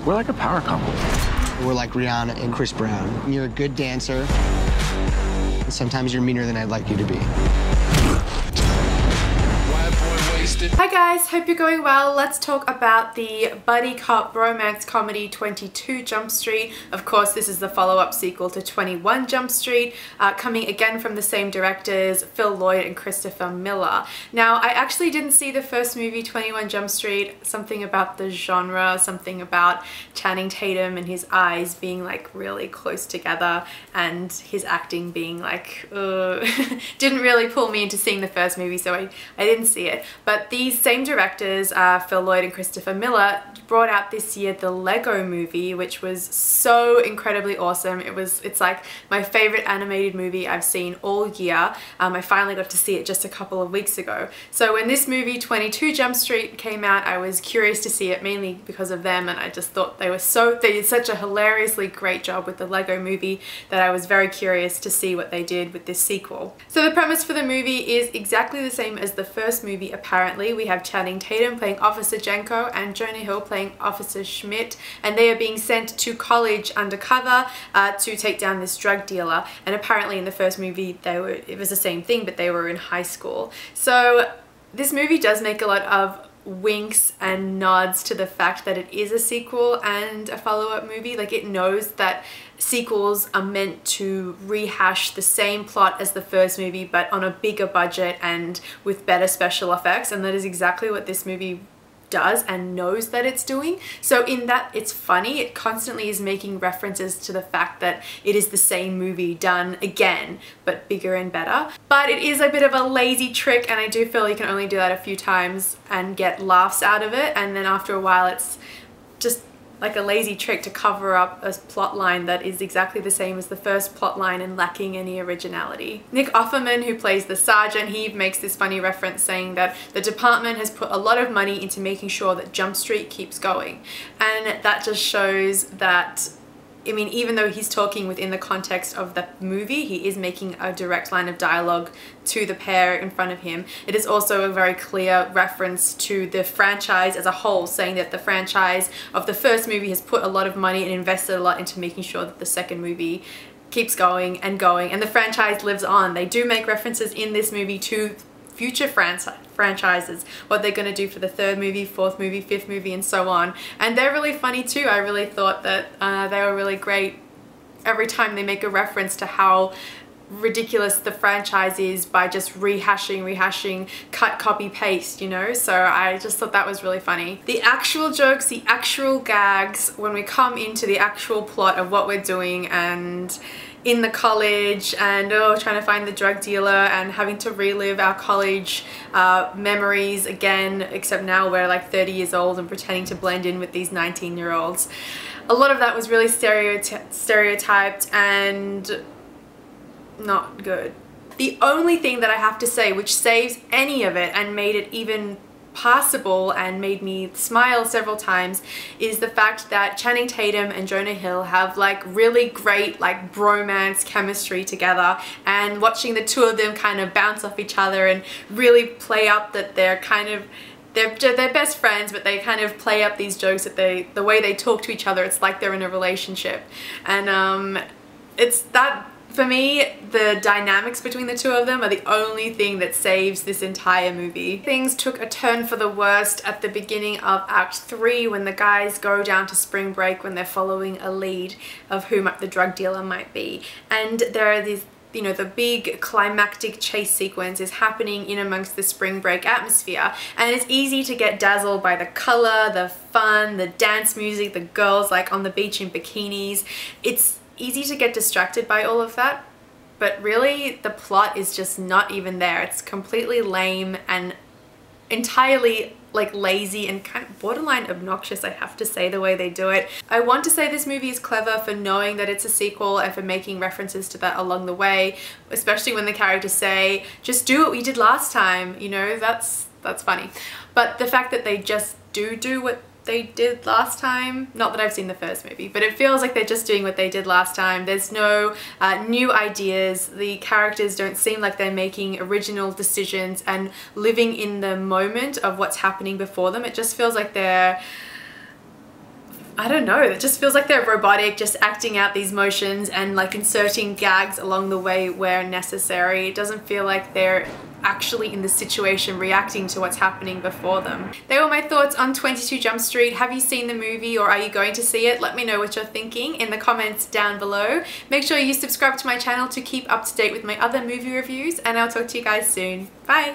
We're like a power couple. We're like Rihanna and Chris Brown. You're a good dancer. Sometimes you're meaner than I'd like you to be. Hi guys, hope you're going well. Let's talk about the buddy cop romance comedy 22 Jump Street. Of course, this is the follow-up sequel to 21 Jump Street, coming again from the same directors, Phil Lloyd and Christopher Miller. Now, I actually didn't see the first movie, 21 Jump Street. Something about the genre, something about Channing Tatum and his eyes being like really close together and his acting being like, didn't really pull me into seeing the first movie, so I didn't see it. But these same directors, Phil Lloyd and Christopher Miller, brought out this year the Lego Movie, which was so incredibly awesome. It's like my favorite animated movie I've seen all year. I finally got to see it just a couple of weeks ago. So when this movie 22 Jump Street came out, I was curious to see it mainly because of them, and I just thought they did such a hilariously great job with the Lego Movie that I was very curious to see what they did with this sequel. So the premise for the movie is exactly the same as the first movie apparently. We have Channing Tatum playing Officer Jenko and Jonah Hill playing Officer Schmidt, and they are being sent to college undercover to take down this drug dealer. And apparently in the first movie it was the same thing, but they were in high school. So this movie does make a lot of winks and nods to the fact that it is a sequel and a follow-up movie. Like, it knows that sequels are meant to rehash the same plot as the first movie but on a bigger budget and with better special effects, and that is exactly what this movie does and knows that it's doing. So in that, it's funny. It constantly is making references to the fact that it is the same movie done again but bigger and better. But it is a bit of a lazy trick, and I do feel you can only do that a few times and get laughs out of it, and then after a while it's just like a lazy trick to cover up a plot line that is exactly the same as the first plot line and lacking any originality. Nick Offerman, who plays the sergeant, he makes this funny reference saying that the department has put a lot of money into making sure that Jump Street keeps going. And that just shows that, I mean, even though he's talking within the context of the movie, he is making a direct line of dialogue to the pair in front of him. It is also a very clear reference to the franchise as a whole, saying that the franchise of the first movie has put a lot of money and invested a lot into making sure that the second movie keeps going, and the franchise lives on. They do make references in this movie to future franchises, what they're going to do for the third movie, fourth movie, fifth movie, and so on. And they're really funny too. I really thought that they were really great every time they make a reference to how ridiculous the franchise is by just rehashing, cut, copy, paste, you know? So I just thought that was really funny. The actual jokes, the actual gags, when we come into the actual plot of what we're doing and in the college and trying to find the drug dealer and having to relive our college memories again, except now we're like 30 years old and pretending to blend in with these 19-year-olds. A lot of that was really stereotyped and not good. The only thing that I have to say which saves any of it and made it even passable and made me smile several times is the fact that Channing Tatum and Jonah Hill have like really great like bromance chemistry together, and watching the two of them kind of bounce off each other and really play up that they're best friends, but they kind of play up these jokes that the way they talk to each other, it's like they're in a relationship. And it's that, for me, the dynamics between the two of them are the only thing that saves this entire movie. Things took a turn for the worst at the beginning of Act 3 when the guys go down to spring break when they're following a lead of who the drug dealer might be. And there are these, you know, the big climactic chase sequence is happening in amongst the spring break atmosphere, and it's easy to get dazzled by the color, the fun, the dance music, the girls like on the beach in bikinis. It's easy to get distracted by all of that, but really the plot is just not even there. It's completely lame and entirely like lazy and kind of borderline obnoxious, I have to say, the way they do it. I want to say this movie is clever for knowing that it's a sequel and for making references to that along the way, especially when the characters say, just do what we did last time, you know, that's funny. But the fact that they just do what they did last time, not that I've seen the first movie, but it feels like they're just doing what they did last time. There's no new ideas. The characters don't seem like they're making original decisions and living in the moment of what's happening before them. It just feels like they're I don't know, it just feels like they're robotic, just acting out these motions and like inserting gags along the way where necessary. It doesn't feel like they're actually in the situation reacting to what's happening before them. They were my thoughts on 22 Jump Street. Have you seen the movie or are you going to see it? Let me know what you're thinking in the comments down below. Make sure you subscribe to my channel to keep up to date with my other movie reviews, and I'll talk to you guys soon. Bye!